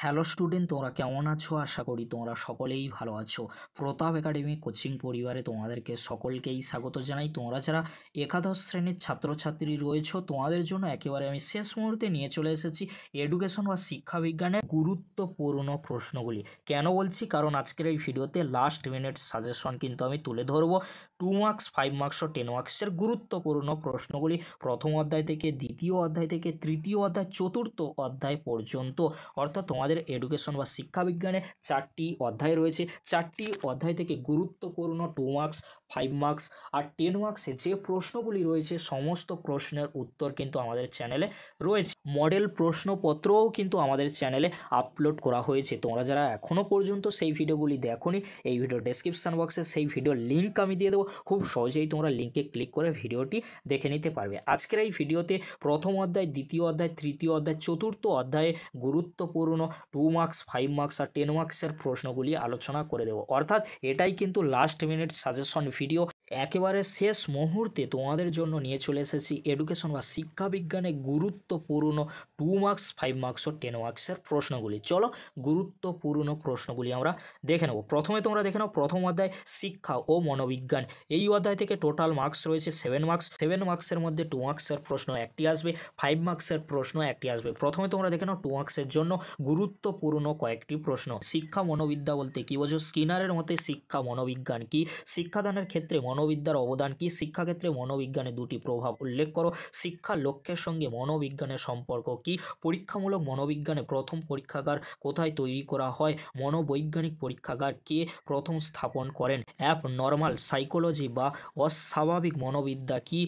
Hello student, তোমরা কেমন আছো? আশা করি তোমরা সকলেই ভালো আছো। প্রতাপ একাডেমি কোচিং পরিবারে তোমাদেরকে সকলকেই স্বাগত জানাই। তোমরা যারা একাদশ শ্রেণীর ছাত্রছাত্রী রয়েছো, তোমাদের জন্য একেবারে আমি শেষ মুহূর্তে নিয়ে চলে এসেছি এডুকেশন বা শিক্ষাবিজ্ঞানের গুরুত্বপূর্ণ প্রশ্নগুলি। কেন বলছি? কারণ আজকের এই ভিডিওতে লাস্ট মিনিট সাজেশন কিন্তু আমি তুলে ধরবো 2 মার্কস, 5 মার্কস ও 10 মার্কসের গুরুত্বপূর্ণ প্রশ্নগুলি প্রথম অধ্যায় থেকে দ্বিতীয় অধ্যায় থেকে তৃতীয় অধ্যায় চতুর্থ অধ্যায় পর্যন্ত। অর্থাৎ তোমাদের এডুকেশন বা শিক্ষাবিজ্ঞানে 4টি অধ্যায় রয়েছে। 4টি অধ্যায় থেকে গুরুত্বপূর্ণ 2 মার্কস, 5 মার্কস আর 10 মার্কসে যে প্রশ্নগুলি রয়েছে সমস্ত প্রশ্নের উত্তর কিন্তু আমাদের চ্যানেলে রয়েছে। মডেল প্রশ্নপত্রও কিন্তু আমাদের চ্যানেলে আপলোড করা হয়েছে। তোমরা যারা এখনও পর্যন্ত সেই ভিডিওগুলি দেখোনি, এই ভিডিও ডেসক্রিপশন বক্সে সেই ভিডিওর লিঙ্ক আমি দিয়ে দেবো। খুব সহজেই তোমরা লিঙ্কে ক্লিক করে ভিডিওটি দেখে নিতে পারবে। আজকের এই ভিডিওতে প্রথম অধ্যায়, দ্বিতীয় অধ্যায়, তৃতীয় অধ্যায়, চতুর্থ অধ্যায়ে গুরুত্বপূর্ণ 2 মার্কস, 5 মার্কস আর 10 মার্কসের প্রশ্নগুলি আলোচনা করে দেবো। অর্থাৎ এটাই কিন্তু লাস্ট মিনিট সাজেশন ভিডিও। একেবারে শেষ মুহূর্তে তোমাদের জন্য নিয়ে চলে এসেছি এডুকেশন বা শিক্ষাবিজ্ঞানে গুরুত্বপূর্ণ 2 মার্কস, 5 মার্কস ও 10 মার্কসের প্রশ্নগুলি। চলো গুরুত্বপূর্ণ প্রশ্নগুলি আমরা দেখে নেব। প্রথমে তোমরা দেখে নাও প্রথম অধ্যায় শিক্ষা ও মনোবিজ্ঞান। এই অধ্যায় থেকে টোটাল মার্কস রয়েছে 7 মার্কস। 7 মার্কসের মধ্যে 2 মার্কসের প্রশ্ন একটি আসবে, 5 মার্কসের প্রশ্ন একটি আসবে। প্রথমে তোমরা দেখে নাও 2 মার্কসের জন্য গুরুত্বপূর্ণ কয়েকটি প্রশ্ন। শিক্ষা মনোবিদ্যা বলতে কী বোঝো? স্কিনারের মতে শিক্ষা মনোবিজ্ঞান কি? শিক্ষাদানের ক্ষেত্রে মনোবিদ্যার অবদান কি? শিক্ষাক্ষেত্রে মনোবিজ্ঞানের দুটি প্রভাব উল্লেখ করো। শিক্ষার লক্ষ্যের সঙ্গে মনোবিজ্ঞানের সম্পর্ক কি? পরীক্ষামূলক মনোবিজ্ঞানে প্রথম পরীক্ষাগার কোথায় তৈরি করা হয়? মনোবৈজ্ঞানিক পরীক্ষাগার কে প্রথম স্থাপন করেন? অ্যাব নর্মাল সাইকোলজি বা অস্বাভাবিক মনোবিদ্যা কি?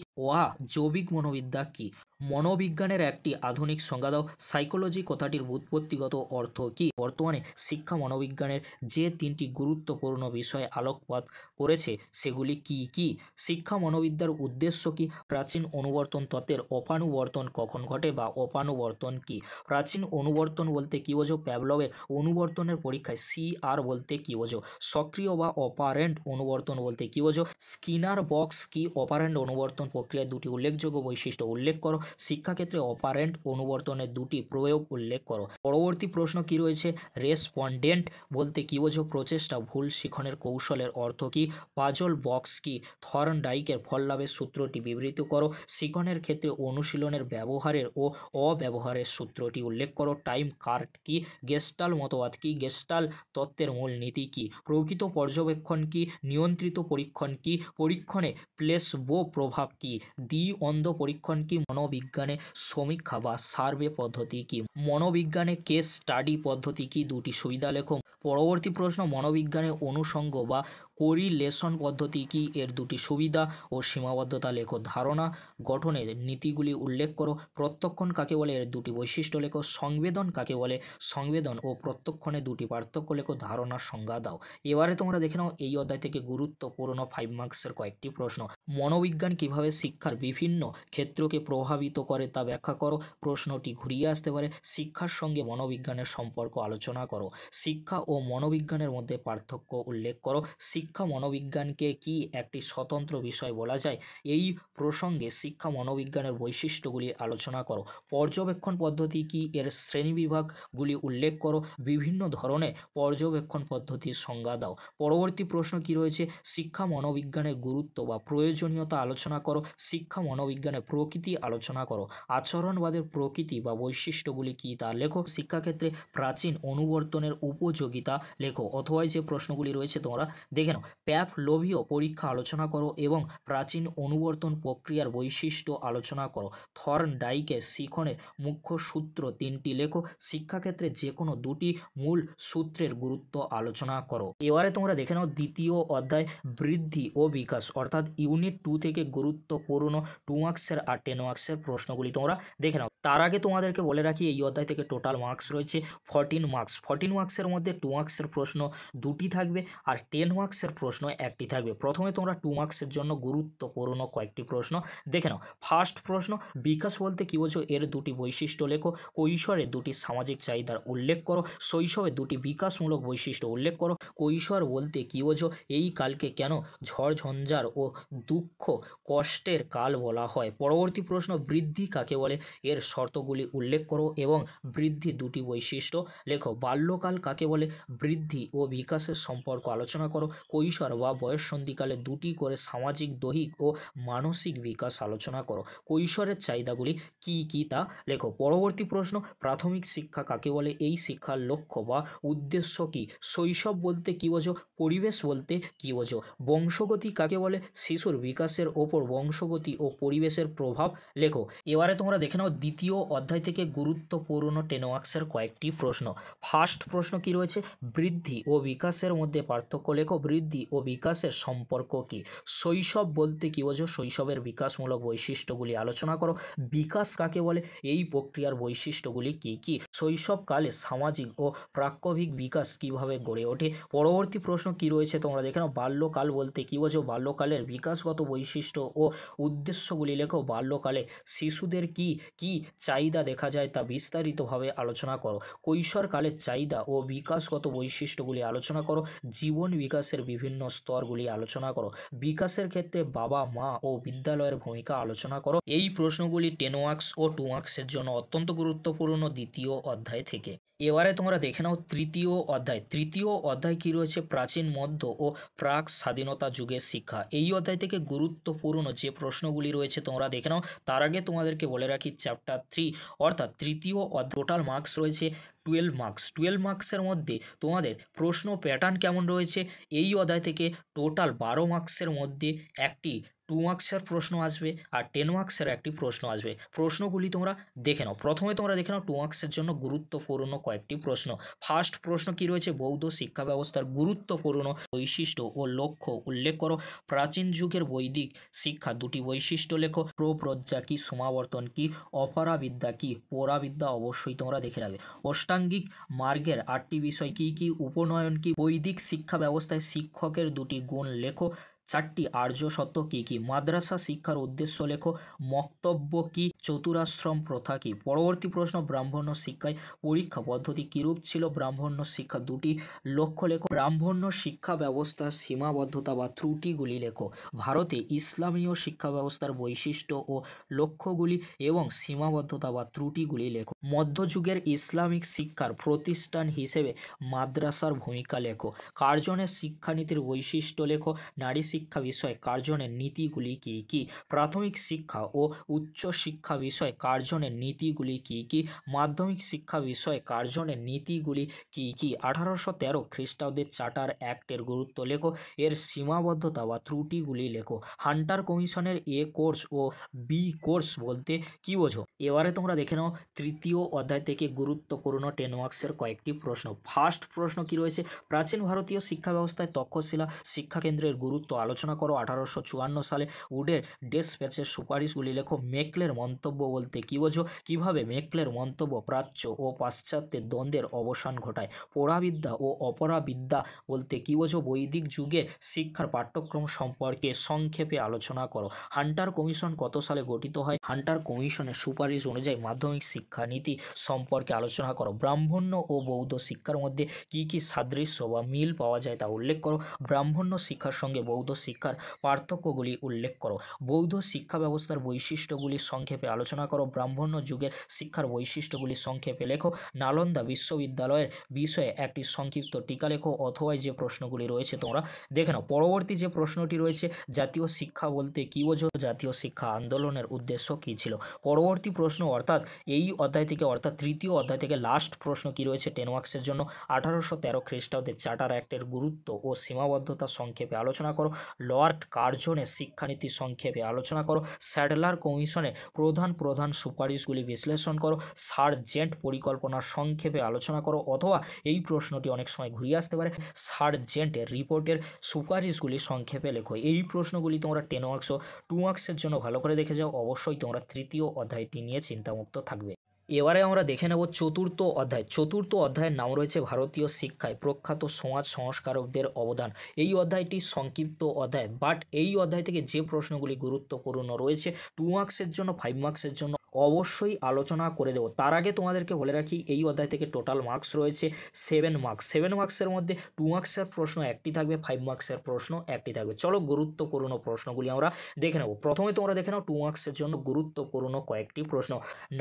জৈবিক মনোবিদ্যা কি? মনোবিজ্ঞানের একটি আধুনিক সংজ্ঞা দাও। সাইকোলজি কথাটির ব্যুৎপত্তিগত অর্থ কী? বর্তমানে শিক্ষা মনোবিজ্ঞানের যে 3টি গুরুত্বপূর্ণ বিষয়ে আলোকপাত করেছে সেগুলি কি কি? শিক্ষা মনোবিদ্যার উদ্দেশ্য কি? প্রাচীন অনুবর্তন তত্ত্বের অপানুবর্তন কখন ঘটে বা অপানুবর্তন কি? প্রাচীন অনুবর্তন বলতে কী বোঝো? প্যাভলভের অনুবর্তনের পরীক্ষায় CR বলতে কী বোঝো? সক্রিয় বা অপারেন্ট অনুবর্তন বলতে কী বোঝো? স্কিনার বক্স কি? অপারেন্ট অনুবর্তন প্রক্রিয়ায় দুটি উল্লেখযোগ্য বৈশিষ্ট্য উল্লেখ করো। শিক্ষাক্ষেত্রে অপারেন্ট অনুবর্তনের দুটি প্রয়োগ উল্লেখ করো। পরবর্তী প্রশ্ন কি রয়েছে? রেসপন্ডেন্ট বলতে কী বোঝো? প্রচেষ্টা, ভুল শিখনের কৌশলের অর্থ কী? পাজল বক্স কি? থর্নডাইকের ফল লাভের সূত্রটি বিবৃত করো। শিখনের ক্ষেত্রে অনুশীলনের ব্যবহারের ও অব্যবহারের সূত্রটি উল্লেখ করো। টাইম কার্ড কি? গেস্টাল মতবাদ কি? গেস্টাল তত্ত্বের মূল নীতি কি? প্রকৃত পর্যবেক্ষণ কি? নিয়ন্ত্রিত পরীক্ষণ কি? পরীক্ষণে প্লেসবো প্রভাব কি? দ্বি-অন্ধ পরীক্ষণ কি? মনোবিজ্ঞানে সমীক্ষা বা সার্ভে পদ্ধতি কি? মনোবিজ্ঞানে কেস স্টাডি পদ্ধতি কি? দুটি সুবিধা লেখো। পরবর্তী প্রশ্ন, মনোবিজ্ঞানে অনুষঙ্গ বা কোরিলেশন পদ্ধতি কি? এর দুটি সুবিধা ও সীমাবদ্ধতা লেখো। ধারণা গঠনের নীতিগুলি উল্লেখ করো। প্রত্যক্ষণ কাকে বলে? এর দুটি বৈশিষ্ট্য লেখো। সংবেদন কাকে বলে? সংবেদন ও প্রত্যক্ষণে দুটি পার্থক্য লেখো। ধারণার সংজ্ঞা দাও। এবারে তোমরা দেখে নাও এই অধ্যায় থেকে গুরুত্বপূর্ণ 5 মার্কসের কয়েকটি প্রশ্ন। মনোবিজ্ঞান কিভাবে শিক্ষার বিভিন্ন ক্ষেত্রকে প্রভাবিত করে তা ব্যাখ্যা করো। প্রশ্নটি ঘুরিয়ে আসতে পারে। শিক্ষার সঙ্গে মনোবিজ্ঞানের সম্পর্ক আলোচনা করো। শিক্ষা ও মনোবিজ্ঞানের মধ্যে পার্থক্য উল্লেখ করো। শিক্ষা মনোবিজ্ঞানকে কি একটি স্বতন্ত্র বিষয় বলা যায়? এই প্রসঙ্গে শিক্ষা মনোবিজ্ঞানের বৈশিষ্ট্যগুলি আলোচনা করো। পর্যবেক্ষণ পদ্ধতি কি? এর শ্রেণীবিভাগগুলি উল্লেখ করো। বিভিন্ন ধরনের পর্যবেক্ষণ পদ্ধতির সংজ্ঞা দাও। পরবর্তী প্রশ্ন কি রয়েছে? শিক্ষা মনোবিজ্ঞানের গুরুত্ব বা প্রয়োজনীয়তা আলোচনা করো। শিক্ষা মনোবিজ্ঞানের প্রকৃতি আলোচনা করো। আচরণবাদের প্রকৃতি বা বৈশিষ্ট্যগুলি কি তা লেখো। শিক্ষাক্ষেত্রে প্রাচীন অনুবর্তনের উপযোগিতা লেখো। অথবা যে প্রশ্নগুলি রয়েছে তোমরা দেখে নাও। প্যাভলোভীয় পরীক্ষা আলোচনা করো এবং প্রাচীন অনুবর্তন প্রক্রিয়ার বৈশিষ্ট্য আলোচনা করো। থর্নডাইকের শিখনের মুখ্য সূত্র 3টি লেখো। শিক্ষাক্ষেত্রে যে কোনো দুটি মূল সূত্রের গুরুত্ব আলোচনা করো। এবারে তোমরা দেখে নাও দ্বিতীয় অধ্যায় বৃদ্ধি ও বিকাশ, অর্থাৎ ইউনিট 2 থেকে গুরুত্বপূর্ণ 2 মার্কসের আর 10 মার্কসের প্রশ্নগুলি তোমরা দেখে নাও। তার আগে তোমাদেরকে বলে রাখি এই অধ্যায় থেকে টোটাল মার্কস রয়েছে 14 মার্কস। 14 মার্কসের মধ্যে 2 মার্কসের প্রশ্ন দুটি থাকবে আর 10 মার্কসের মার্কসের প্রশ্ন একটি থাকবে। প্রথমে তোমরা 2 মার্কসের জন্য গুরুত্বপূর্ণ কয়েকটি প্রশ্ন দেখে নাও। ফার্স্ট প্রশ্ন, বিকাশ বলতে কী বোঝো, এর দুটি বৈশিষ্ট্য লেখো। কৈশোরে দুটি সামাজিক চাহিদার উল্লেখ করো। শৈশবে দুটি বিকাশমূলক বৈশিষ্ট্য উল্লেখ করো। কৈশোর বলতে কী বোঝো, এই কালকে কেন ঝড় ঝঞ্ঝার ও দুঃখ কষ্টের কাল বলা হয়। পরবর্তী প্রশ্ন, বৃদ্ধি কাকে বলে, এর শর্তগুলি উল্লেখ করো এবং বৃদ্ধি দুটি বৈশিষ্ট্য লেখো। বাল্যকাল কাকে বলে, বৃদ্ধি ও বিকাশের সম্পর্ক আলোচনা করো। কৈশোর বা বয়ঃসন্ধিকালে দুটি করে সামাজিক, দৈহিক ও মানসিক বিকাশ আলোচনা করো। কৈশোরের চাহিদাগুলি কি কি তা লেখো। পরবর্তী প্রশ্ন, প্রাথমিক শিক্ষা কাকে বলে, এই শিক্ষার লক্ষ্য বা উদ্দেশ্য কি। শৈশব বলতে কী বোঝো, পরিবেশ বলতে কী বোঝো। বংশগতি কাকে বলে, শিশুর বিকাশের ওপর বংশগতি ও পরিবেশের প্রভাব লেখো। এবারে তোমরা দেখে নাও দ্বিতীয় অধ্যায় থেকে গুরুত্বপূর্ণ 10 মার্কসের কয়েকটি প্রশ্ন। ফার্স্ট প্রশ্ন কি রয়েছে, বৃদ্ধি ও বিকাশের মধ্যে পার্থক্য লেখো। বৃদ্ধি ও বিকাশের সম্পর্ক কি। শৈশব বলতে কী বোঝো, শৈশবের বিকাশমূলক বৈশিষ্ট্যগুলি আলোচনা করো। বিকাশ কাকে বলে, এই প্রক্রিয়ার বৈশিষ্ট্যগুলি কি কি। শৈশবকালে সামাজিক ও প্রাক্কবিক বিকাশ কিভাবে গড়ে ওঠে। পরবর্তী প্রশ্ন কি রয়েছে তোমরা দেখে নাও। বাল্যকাল বলতে কী বোঝো, বাল্যকালের বিকাশগত বৈশিষ্ট্য ও উদ্দেশ্যগুলি লেখো। বাল্যকালে শিশুদের কি কি চাহিদা দেখা যায় তা বিস্তারিতভাবে আলোচনা করো। কৈশোরকালের চাহিদা ও বিকাশগত বৈশিষ্ট্যগুলি আলোচনা করো। জীবন বিকাশের বিভিন্ন স্তরগুলি আলোচনা করো। বিকাশের ক্ষেত্রে বাবা মা ও বিদ্যালয়ের ভূমিকা আলোচনা করো। এই প্রশ্নগুলি 10 মার্কস ও 2 মার্কসের জন্য অত্যন্ত গুরুত্বপূর্ণ দ্বিতীয় অধ্যায় থেকে। এবারে তোমরা দেখে নাও তৃতীয় অধ্যায়। তৃতীয় অধ্যায় কি রয়েছে, প্রাচীন, মধ্য ও প্রাক স্বাধীনতা যুগের শিক্ষা। এই অধ্যায় থেকে গুরুত্বপূর্ণ যে প্রশ্নগুলি রয়েছে তোমরা দেখে নাও। তার আগে তোমাদেরকে বলে রাখি, চ্যাপ্টার 3 অর্থাৎ তৃতীয় টোটাল মার্কস রয়েছে 12 মার্কস। 12 মার্কসের মধ্যে তোমাদের প্রশ্ন প্যাটার্ন কেমন রয়েছে, এই অধ্যায় থেকে টোটাল 12 মার্কসের মধ্যে একটি 2 মার্কসের প্রশ্ন আসবে আর 10 মার্কসের একটি প্রশ্ন আসবে। প্রশ্নগুলি তোমরা দেখে নাও। প্রথমে তোমরা দেখে নাও 2 মার্কসের জন্য গুরুত্বপূর্ণ কয়েকটি প্রশ্ন। ফার্স্ট প্রশ্ন কি রয়েছে, বৌদ্ধ শিক্ষা ব্যবস্থার গুরুত্বপূর্ণ বৈশিষ্ট্য ও লক্ষ্য উল্লেখ করো। প্রাচীন যুগের বৈদিক শিক্ষা দুটি বৈশিষ্ট্য লেখো। প্রব্রজ্জা কি, সমাবর্তন কি, অপরাবিদ্যা কি। পরাবিদ্যা অবশ্যই তোমরা দেখে রাখবে। অষ্টাঙ্গিক মার্গের 8টি বিষয় কি কি। উপনয়ন কি। বৈদিক শিক্ষা ব্যবস্থায় শিক্ষকের দুটি গুণ লেখো। 4টি আর্য সত্য কি কি। মাদ্রাসা শিক্ষার উদ্দেশ্য লেখো। মক্তব্য কি। চতুরাশ্রম প্রথা কি। পরবর্তী প্রশ্ন, ব্রাহ্মণ্য শিক্ষায় পরীক্ষা পদ্ধতি কিরূপ ছিল। ব্রাহ্মণ্য শিক্ষা দুটি লক্ষ্য লেখো। ব্রাহ্মণ্য শিক্ষা ব্যবস্থার সীমাবদ্ধতা বা ত্রুটিগুলি লেখো। ভারতে ইসলামীয় শিক্ষা ব্যবস্থার বৈশিষ্ট্য ও লক্ষ্যগুলি এবং সীমাবদ্ধতা বা ত্রুটিগুলি লেখো। মধ্যযুগের ইসলামিক শিক্ষার প্রতিষ্ঠান হিসেবে মাদ্রাসার ভূমিকা লেখো। কার্জনের শিক্ষানীতির বৈশিষ্ট্য লেখো। নারী শিক্ষা বিষয়ে কার্জনের নীতিগুলি কি কি। প্রাথমিক শিক্ষা ও উচ্চ শিক্ষা বিষয়ে কার্জনের নীতিগুলি কি কি। মাধ্যমিক শিক্ষা বিষয়ে কার্জনের নীতিগুলি কি কি। 1813 খ্রিস্টাব্দের চার্টার অ্যাক্টের গুরুত্ব লেখো। এর সীমাবদ্ধতা বা ত্রুটিগুলি লেখো। হান্টার কমিশনের এ কোর্স ও বি কোর্স বলতে কি বোঝো। এবারে তোমরা দেখে নাও তৃতীয় অধ্যায় থেকে গুরুত্বপূর্ণ 10 মার্কসের কয়েকটি প্রশ্ন। ফার্স্ট প্রশ্ন কি রয়েছে, প্রাচীন ভারতীয় শিক্ষা ব্যবস্থায় তক্ষশিলা শিক্ষাকেন্দ্রের গুরুত্ব আলোচনা করো। 1854 সালে উডের ডেসপ্যাচের সুপারিশগুলি লেখো। মেকলের মন্তব্য বলতে কী বোঝো। কিভাবে মেকলের মন্তব্য প্রাচ্য ও পাশ্চাত্যের দ্বন্দ্বের অবসান ঘটায়। পরাবিদ্যা ও অপরাবিদ্যা বলতে কী বোঝো। বৈদিক যুগের শিক্ষার পাঠ্যক্রম সম্পর্কে সংক্ষেপে আলোচনা করো। হান্টার কমিশন কত সালে গঠিত হয়। হান্টার কমিশনের সুপারিশ অনুযায়ী মাধ্যমিক শিক্ষানীতি সম্পর্কে আলোচনা করো। ব্রাহ্মণ্য ও বৌদ্ধ শিক্ষার মধ্যে কী কী সাদৃশ্য বা মিল পাওয়া যায় তা উল্লেখ করো। ব্রাহ্মণ্য শিক্ষার সঙ্গে বৌদ্ধ শিক্ষার পার্থক্যগুলি উল্লেখ করো। বৌদ্ধ শিক্ষা ব্যবস্থার বৈশিষ্ট্যগুলি সংক্ষেপে আলোচনা করো। ব্রাহ্মণ্য যুগের শিক্ষার বৈশিষ্ট্যগুলি সংক্ষেপে লেখো। নালন্দা বিশ্ববিদ্যালয়ের বিষয়ে একটি সংক্ষিপ্ত টিকা লেখো। অথবা যে প্রশ্নগুলি রয়েছে তোমরা দেখে নাও। পরবর্তী যে প্রশ্নটি রয়েছে, জাতীয় শিক্ষা বলতে কী বোঝো। জাতীয় শিক্ষা আন্দোলনের উদ্দেশ্য কী ছিল। পরবর্তী প্রশ্ন অর্থাৎ এই অধ্যায় থেকে অর্থাৎ তৃতীয় অধ্যায় থেকে লাস্ট প্রশ্ন কি রয়েছে 10 মার্কসের জন্য, 1813 খ্রিস্টাব্দের চার্টার অ্যাক্টের গুরুত্ব ও সীমাবদ্ধতা সংক্ষেপে আলোচনা করো। লর্ড কার্জনের শিক্ষানীতি সংক্ষেপে আলোচনা করো। স্যাডলার কমিশনের প্রধান প্রধান সুপারিশগুলি বিশ্লেষণ করো। সার্জেন্ট পরিকল্পনা সংক্ষেপে আলোচনা করো। অথবা এই প্রশ্নটি অনেক সময় ঘুরিয়ে আসতে পারে, সার্জেন্টের রিপোর্টের সুপারিশগুলি সংক্ষেপে লেখো। এই প্রশ্নগুলি তোমরা 10 মার্কস ও 2 মার্কসের জন্য ভালো করে দেখে যাও। অবশ্যই তোমরা তৃতীয় অধ্যায়টি নিয়ে চিন্তামুক্ত থাকবে। এবারে আমরা দেখে নেব চতুর্থ অধ্যায়। চতুর্থ অধ্যায়ের নাম রয়েছে ভারতীয় শিক্ষায় প্রখ্যাত সমাজ সংস্কারকদের অবদান। এই অধ্যায়টি সংক্ষিপ্ত অধ্যায়, বাট এই অধ্যায় থেকে যে প্রশ্নগুলি গুরুত্বপূর্ণ রয়েছে 2 মার্কসের জন্য 5 মার্কসের জন্য অবশ্যই আলোচনা করে দেবো। তার আগে তোমাদেরকে বলে রাখি এই অধ্যায় থেকে টোটাল মার্কস রয়েছে 7 মার্কস। 7 মার্কসের মধ্যে 2 মার্কসের প্রশ্ন একটি থাকবে, 5 মার্কসের প্রশ্ন একটি থাকবে। চলো গুরুত্বপূর্ণ প্রশ্নগুলি আমরা দেখে নেব। প্রথমে তোমরা দেখে নাও 2 মার্কসের জন্য গুরুত্বপূর্ণ কয়েকটি প্রশ্ন।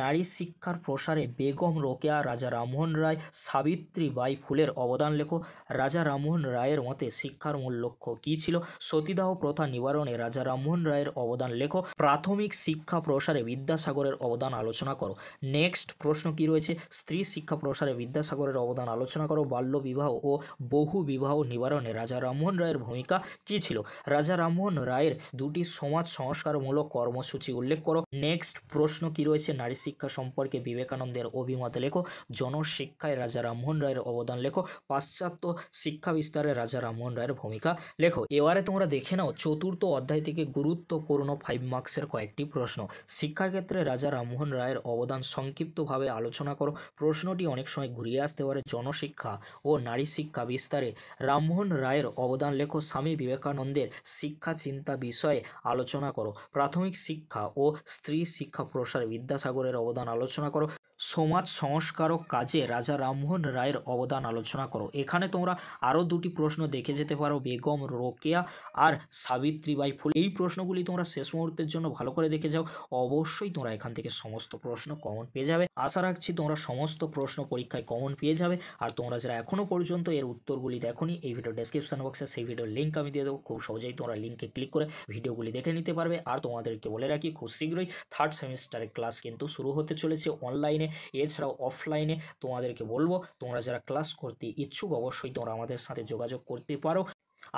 নারী শিক্ষার প্রসারে বেগম রোকেয়া, রাজা রামমোহন রায়, সাবিত্রীবাই ফুলের অবদান লেখো। রাজা রামমোহন রায়ের মতে শিক্ষার মূল লক্ষ্য কী ছিল? সতীদাহ প্রথা নিবারণে রাজা রামমোহন রায়ের অবদান লেখো। প্রাথমিক শিক্ষা প্রসারে বিদ্যাসাগরের অবদান আলোচনা করো। নেক্সট প্রশ্ন কি রয়েছে? স্ত্রী শিক্ষা প্রসারে বিদ্যাসাগরের অবদান আলোচনা করো। বাল্য বিবাহ ও বহু বিবাহ নিবারণে রাজা রামমোহন রায়ের ভূমিকা কী ছিল? রাজা রামমোহন রায়ের দুটি সমাজ সংস্কারমূলক কর্মসূচি উল্লেখ করো। নেক্সট প্রশ্ন কি রয়েছে? নারী শিক্ষা সম্পর্কে বিবেকানন্দের অভিমত লেখো। জনশিক্ষায় রাজা রামমোহন রায়ের অবদান লেখো। পাশ্চাত্য শিক্ষা বিস্তারে রাজা রামমোহন রায়ের ভূমিকা লেখো। এবারে তোমরা দেখে নাও চতুর্থ অধ্যায় থেকে গুরুত্বপূর্ণ 5 মার্কসের কয়েকটি প্রশ্ন। শিক্ষাক্ষেত্রে রাজা রামমোহন রায়ের অবদান সংক্ষিপ্তভাবে আলোচনা করো। প্রশ্নটি অনেক সময় ঘুরিয়ে আসতে পারে। জনশিক্ষা ও নারী শিক্ষা বিস্তারে রামমোহন রায়ের অবদান লেখো। স্বামী বিবেকানন্দের শিক্ষা চিন্তা বিষয়ে আলোচনা করো। প্রাথমিক শিক্ষা ও স্ত্রী শিক্ষা প্রসারে বিদ্যাসাগরের অবদান আলোচনা করো। সমাজ সংস্কারক কাজে রাজা রামমোহন রায়ের অবদান আলোচনা করো। এখানে তোমরা আরও দুটি প্রশ্ন দেখে যেতে পারো, বেগম রোকেয়া আর সাবিত্রীবাই ফুল। এই প্রশ্নগুলি তোমরা শেষ মুহূর্তের জন্য ভালো করে দেখে যাও। অবশ্যই তোমরা এখান থেকে সমস্ত প্রশ্ন কমন পেয়ে যাবে। আশা রাখছি তোমরা সমস্ত প্রশ্ন পরীক্ষায় কমন পেয়ে যাবে। আর তোমরা যারা এখনও পর্যন্ত এর উত্তরগুলি দেখোনি, এই ভিডিও ডেসক্রিপশন বক্সে সেই ভিডিওর লিঙ্ক আমি দিয়ে দেবো। খুব সহজেই তোমরা লিঙ্কে ক্লিক করে ভিডিওগুলি দেখে নিতে পারবে। আর তোমাদেরকে বলে রাখি খুব শীঘ্রই 3rd সেমিস্টারের ক্লাস কিন্তু শুরু হতে চলেছে অনলাইনে, এছাড়াও অফলাইনে। তোমাদেরকে বলবো তোমরা যারা ক্লাস করতে ইচ্ছুক অবশ্যই তোমরা আমাদের সাথে যোগাযোগ করতে পারো।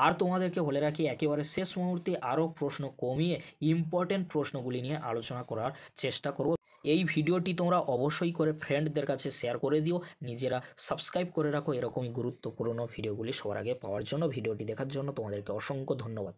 আর তোমাদেরকে বলে রাখি একেবারে শেষ মুহূর্তে আরও প্রশ্ন কমিয়ে ইম্পর্টেন্ট প্রশ্নগুলি নিয়ে আলোচনা করার চেষ্টা করব। এই ভিডিওটি তোমরা অবশ্যই করে ফ্রেন্ডদের কাছে শেয়ার করে দিও। নিজেরা সাবস্ক্রাইব করে রাখো এরকমই গুরুত্বপূর্ণ ভিডিওগুলি সবার আগে পাওয়ার জন্য। ভিডিওটি দেখার জন্য তোমাদেরকে অসংখ্য ধন্যবাদ।